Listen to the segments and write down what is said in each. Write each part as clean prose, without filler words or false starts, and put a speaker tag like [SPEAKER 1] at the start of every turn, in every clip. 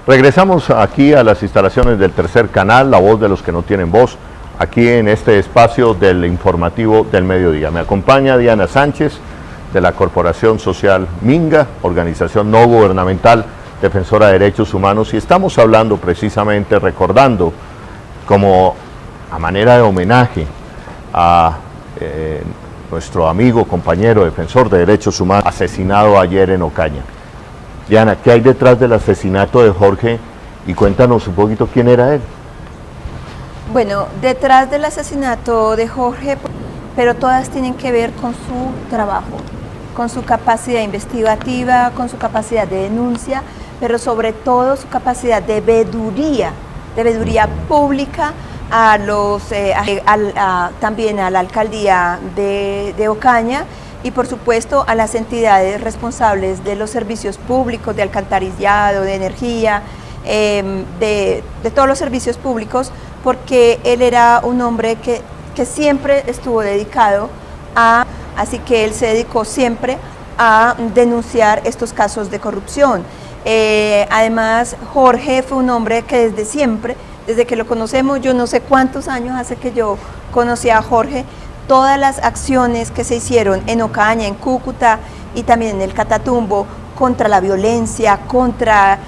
[SPEAKER 1] Regresamos aquí a las instalaciones del tercer canal, La Voz de los que no tienen voz, aquí en este espacio del informativo del mediodía. Me acompaña Diana Sánchez, de la Corporación Social Minga, organización no gubernamental defensora de derechos humanos, y estamos hablando precisamente, recordando como a manera de homenaje a nuestro amigo, compañero, defensor de derechos humanos, asesinado ayer en Ocaña. Diana, ¿qué hay detrás del asesinato de Jorge? Y cuéntanos un poquito quién era él.
[SPEAKER 2] Bueno, detrás del asesinato de Jorge, pero todas tienen que ver con su trabajo, con su capacidad investigativa, con su capacidad de denuncia, pero sobre todo su capacidad de veeduría pública a también a la alcaldía de Ocaña, y por supuesto a las entidades responsables de los servicios públicos, de alcantarillado, de energía, de todos los servicios públicos, porque él era un hombre que siempre estuvo dedicado así que él se dedicó siempre a denunciar estos casos de corrupción. Además, Jorge fue un hombre que desde siempre, desde que lo conocemos, yo no sé cuántos años hace que yo conocí a Jorge, todas las acciones que se hicieron en Ocaña, en Cúcuta y también en el Catatumbo contra la violencia, contra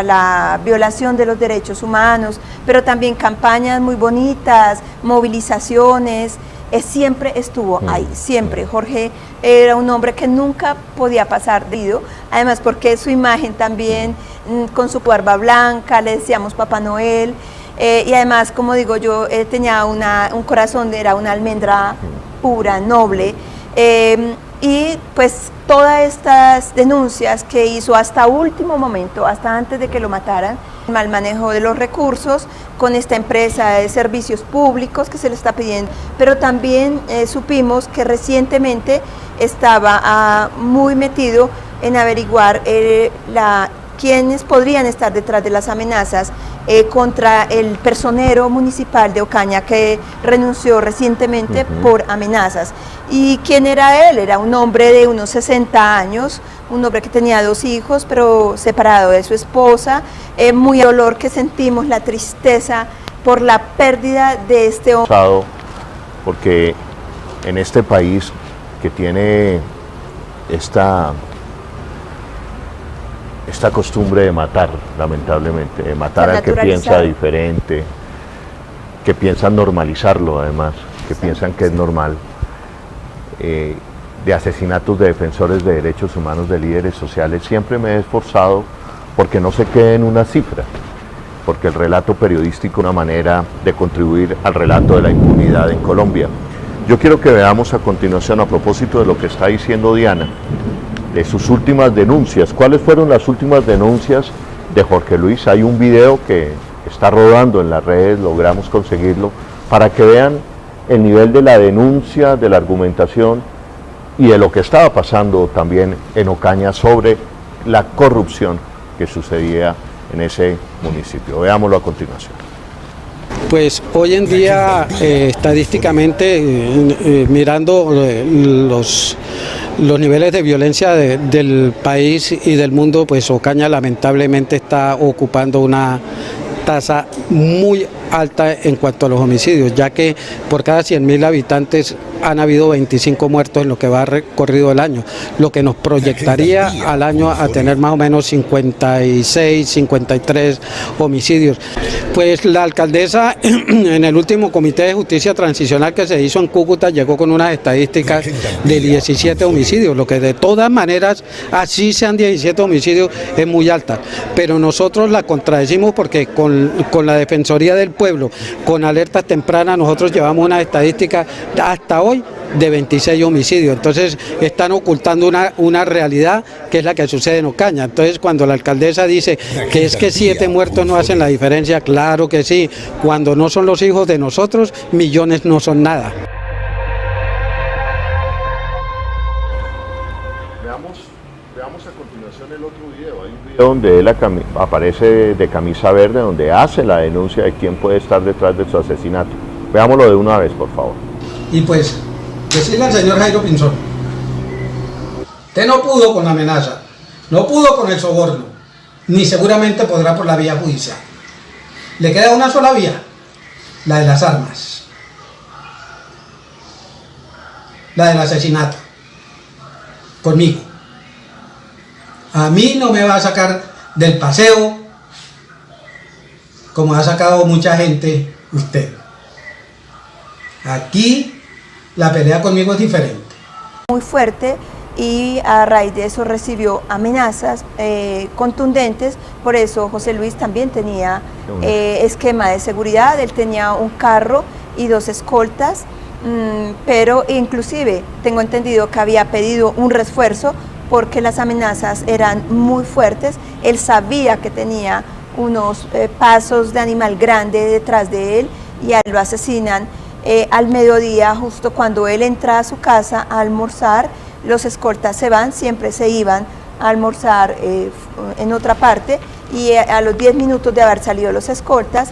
[SPEAKER 2] la violación de los derechos humanos, pero también campañas muy bonitas, movilizaciones, siempre estuvo ahí, siempre. Jorge era un hombre que nunca podía pasar de ido, además porque su imagen también, con su barba blanca, le decíamos Papá Noel, y además, como digo yo, él tenía un corazón, era una almendra pura, noble, y pues todas estas denuncias que hizo hasta último momento, hasta antes de que lo mataran, el mal manejo de los recursos con esta empresa de servicios públicos que se le está pidiendo, pero también supimos que recientemente estaba muy metido en averiguar quiénes podrían estar detrás de las amenazas contra el personero municipal de Ocaña que renunció recientemente por amenazas. ¿Y quién era él? Era un hombre de unos 60 años, un hombre que tenía 2 hijos, pero separado de su esposa, muy dolor que sentimos, la tristeza por la pérdida de este hombre.
[SPEAKER 1] Porque en este país que tiene esta costumbre de matar, lamentablemente, de matar al que piensa diferente, que piensan normalizarlo además, que piensan que es normal, de asesinatos de defensores de derechos humanos, de líderes sociales, siempre me he esforzado porque no se quede en una cifra, porque el relato periodístico es una manera de contribuir al relato de la impunidad en Colombia. Yo quiero que veamos a continuación, a propósito de lo que está diciendo Diana, de sus últimas denuncias. ¿Cuáles fueron las últimas denuncias de Jorge Luis? Hay un video que está rodando en las redes, logramos conseguirlo, para que vean el nivel de la denuncia, de la argumentación y de lo que estaba pasando también en Ocaña sobre la corrupción que sucedía en ese municipio. Veámoslo a continuación.
[SPEAKER 3] Pues hoy en día, estadísticamente, mirando los niveles de violencia del país y del mundo, pues Ocaña lamentablemente está ocupando una tasa muy alta en cuanto a los homicidios, ya que por cada 100.000 habitantes han habido 25 muertos en lo que va recorrido el año, lo que nos proyectaría al año a tener más o menos 56, 53 homicidios. Pues la alcaldesa en el último Comité de Justicia Transicional que se hizo en Cúcuta llegó con unas estadísticas de 17 homicidios, lo que de todas maneras, así sean 17 homicidios, es muy alta, pero nosotros la contradecimos porque con la Defensoría del Pueblo, con alertas tempranas, nosotros llevamos una estadística hasta hoy de 26 homicidios, entonces están ocultando una realidad que es la que sucede en Ocaña. Entonces cuando la alcaldesa dice que es que 7 muertos no hacen la diferencia, claro que sí, cuando no son los hijos de nosotros, millones no son nada.
[SPEAKER 1] Veamos a continuación el otro video. Hay un video donde él aparece de camisa verde, donde hace la denuncia de quién puede estar detrás de su asesinato. Veámoslo de una vez, por favor.
[SPEAKER 3] Y pues, decirle al señor Jairo Pinzón, usted no pudo con la amenaza, no pudo con el soborno, ni seguramente podrá por la vía judicial. Le queda una sola vía, la de las armas, la del asesinato, conmigo. A mí no me va a sacar del paseo como ha sacado mucha gente usted. Aquí la pelea conmigo es diferente.
[SPEAKER 2] Muy fuerte, y a raíz de eso recibió amenazas contundentes. Por eso José Luis también tenía esquema de seguridad. Él tenía un carro y 2 escoltas, pero inclusive tengo entendido que había pedido un refuerzo porque las amenazas eran muy fuertes. Él sabía que tenía unos pasos de animal grande detrás de él, y a él lo asesinan al mediodía, justo cuando él entra a su casa a almorzar. Los escoltas se van, siempre se iban a almorzar en otra parte, y a los 10 minutos de haber salido los escoltas,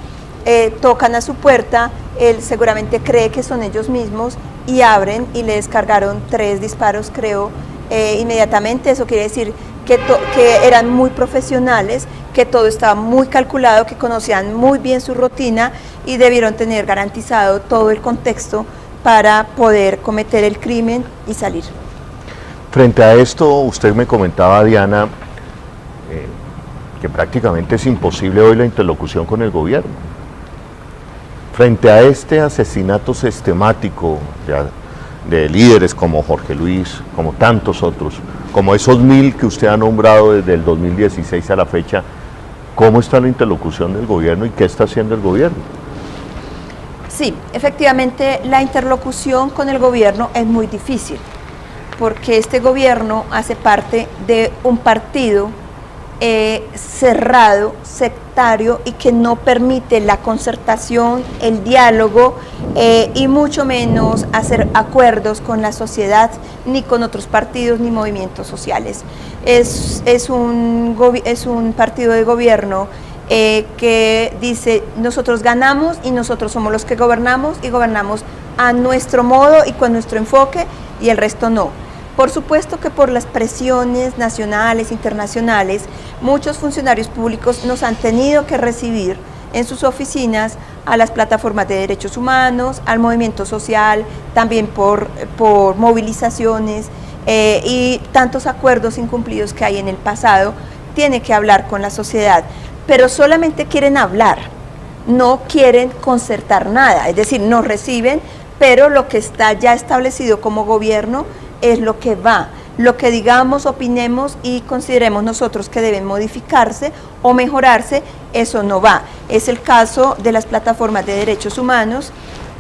[SPEAKER 2] tocan a su puerta. Él seguramente cree que son ellos mismos y abren, y le descargaron 3 disparos, creo, inmediatamente. Eso quiere decir que eran muy profesionales, que todo estaba muy calculado, que conocían muy bien su rutina y debieron tener garantizado todo el contexto para poder cometer el crimen y salir.
[SPEAKER 1] Frente a esto, usted me comentaba, Diana, que prácticamente es imposible hoy la interlocución con el gobierno. Frente a este asesinato sistemático de líderes como Jorge Luis, como tantos otros, como esos 1000 que usted ha nombrado desde el 2016 a la fecha, ¿cómo está la interlocución del gobierno y qué está haciendo el gobierno?
[SPEAKER 2] Sí, efectivamente la interlocución con el gobierno es muy difícil, porque este gobierno hace parte de un partido cerrado, sectario, y que no permite la concertación, el diálogo, y mucho menos hacer acuerdos con la sociedad, ni con otros partidos ni movimientos sociales. Es un partido de gobierno que dice: nosotros ganamos y nosotros somos los que gobernamos, y gobernamos a nuestro modo y con nuestro enfoque, y el resto no. Por supuesto que por las presiones nacionales, internacionales, muchos funcionarios públicos nos han tenido que recibir en sus oficinas a las plataformas de derechos humanos, al movimiento social, también por movilizaciones y tantos acuerdos incumplidos que hay en el pasado. Tiene que hablar con la sociedad, pero solamente quieren hablar, no quieren concertar nada. Es decir, nos reciben, pero lo que está ya establecido como gobierno es lo que va. Lo que digamos, opinemos y consideremos nosotros que deben modificarse o mejorarse, eso no va. Es el caso de las plataformas de derechos humanos,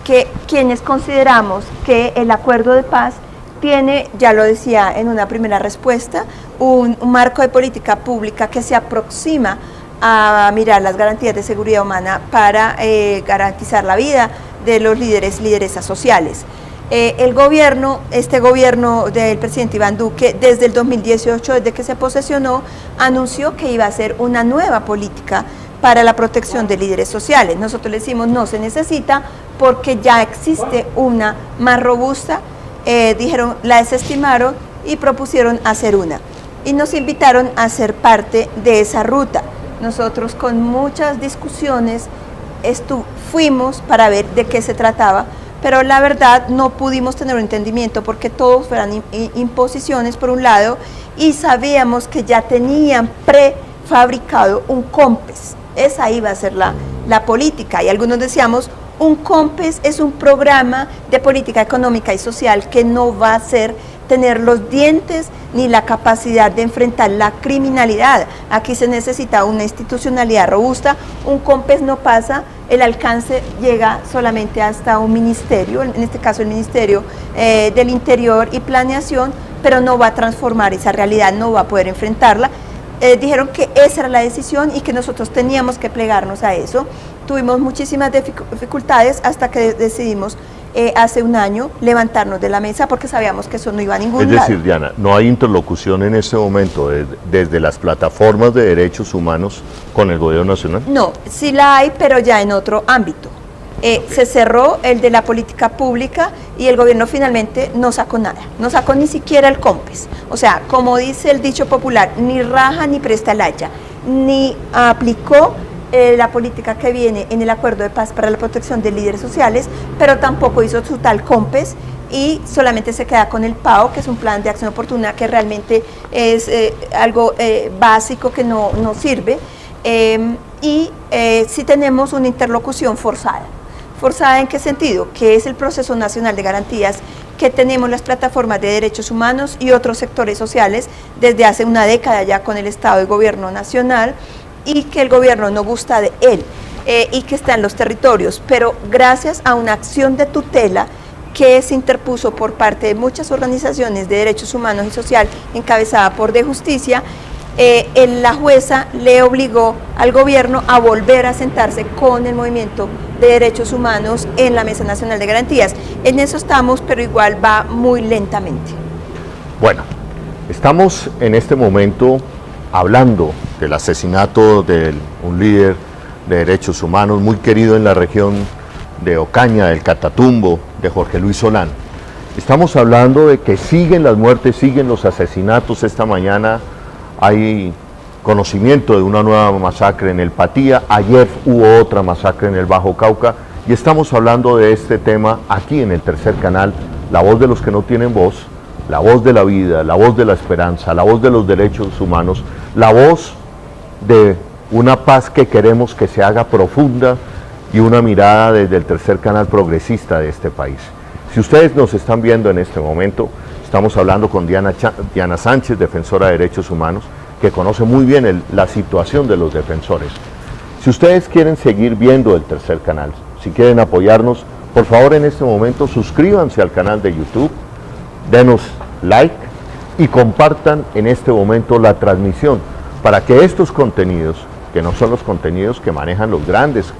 [SPEAKER 2] que quienes consideramos que el acuerdo de paz tiene, ya lo decía en una primera respuesta, un marco de política pública que se aproxima a mirar las garantías de seguridad humana para garantizar la vida de los lideresas sociales. El gobierno, este gobierno del presidente Iván Duque, desde el 2018, desde que se posesionó, anunció que iba a hacer una nueva política para la protección de líderes sociales. Nosotros le decimos: no se necesita, porque ya existe una más robusta. Dijeron, la desestimaron y propusieron hacer una. Y nos invitaron a ser parte de esa ruta. Nosotros, con muchas discusiones, fuimos para ver de qué se trataba, pero la verdad no pudimos tener un entendimiento, porque todos fueran imposiciones por un lado, y sabíamos que ya tenían prefabricado un COMPES. Esa iba a ser la política, y algunos decíamos: un COMPES es un programa de política económica y social que no va a tener los dientes ni la capacidad de enfrentar la criminalidad. Aquí se necesita una institucionalidad robusta. Un COMPES no pasa, el alcance llega solamente hasta un ministerio, en este caso el Ministerio del Interior y Planeación, pero no va a transformar esa realidad, no va a poder enfrentarla. Dijeron que esa era la decisión y que nosotros teníamos que plegarnos a eso. Tuvimos muchísimas dificultades hasta que decidimos hace un año levantarnos de la mesa, porque sabíamos que eso no iba a ningún lado.
[SPEAKER 1] Es decir, Diana, no hay interlocución en este momento desde las plataformas de derechos humanos con el gobierno nacional.
[SPEAKER 2] No, sí la hay, pero ya en otro ámbito. Se cerró el de la política pública, y el gobierno finalmente no sacó nada, no sacó ni siquiera el COMPES. O sea, como dice el dicho popular: ni raja ni presta el haya. ni aplicó la política que viene en el Acuerdo de Paz para la Protección de Líderes Sociales, pero tampoco hizo su tal COMPES y solamente se queda con el PAO, que es un plan de acción oportuna que realmente es algo básico que no sirve, y sí tenemos una interlocución forzada. ¿Forzada en qué sentido? Que es el Proceso Nacional de Garantías, que tenemos las plataformas de derechos humanos y otros sectores sociales desde hace una década ya con el Estado y Gobierno Nacional, y que el gobierno no gusta de él, y que está en los territorios, pero gracias a una acción de tutela que se interpuso por parte de muchas organizaciones de derechos humanos y social, encabezada por De Justicia, la jueza le obligó al gobierno a volver a sentarse con el movimiento de derechos humanos en la Mesa Nacional de Garantías. En eso estamos, pero igual va muy lentamente.
[SPEAKER 1] Bueno, estamos en este momento hablando del asesinato de un líder de derechos humanos muy querido en la región de Ocaña, del Catatumbo, de Jorge Luis Solán. Estamos hablando de que siguen las muertes, siguen los asesinatos. Esta mañana hay conocimiento de una nueva masacre en el Patía, ayer hubo otra masacre en el Bajo Cauca, y estamos hablando de este tema aquí en el Tercer Canal, la voz de los que no tienen voz, la voz de la vida, la voz de la esperanza, la voz de los derechos humanos, la voz de una paz que queremos que se haga profunda y una mirada desde el Tercer Canal progresista de este país. Si ustedes nos están viendo en este momento, estamos hablando con Diana Sánchez, defensora de derechos humanos, que conoce muy bien la situación de los defensores. Si ustedes quieren seguir viendo el Tercer Canal, si quieren apoyarnos, por favor en este momento suscríbanse al canal de YouTube, denos like y compartan en este momento la transmisión para que estos contenidos, que no son los contenidos que manejan los grandes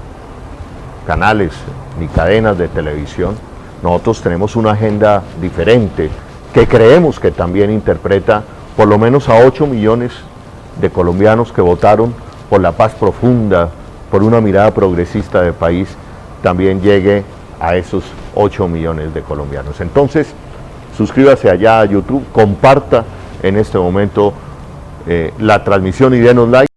[SPEAKER 1] canales ni cadenas de televisión, nosotros tenemos una agenda diferente que creemos que también interpreta por lo menos a 8 millones de colombianos que votaron por la paz profunda, por una mirada progresista del país, también llegue a esos 8 millones de colombianos. Entonces, suscríbase allá a YouTube, comparta en este momento la transmisión y denos like.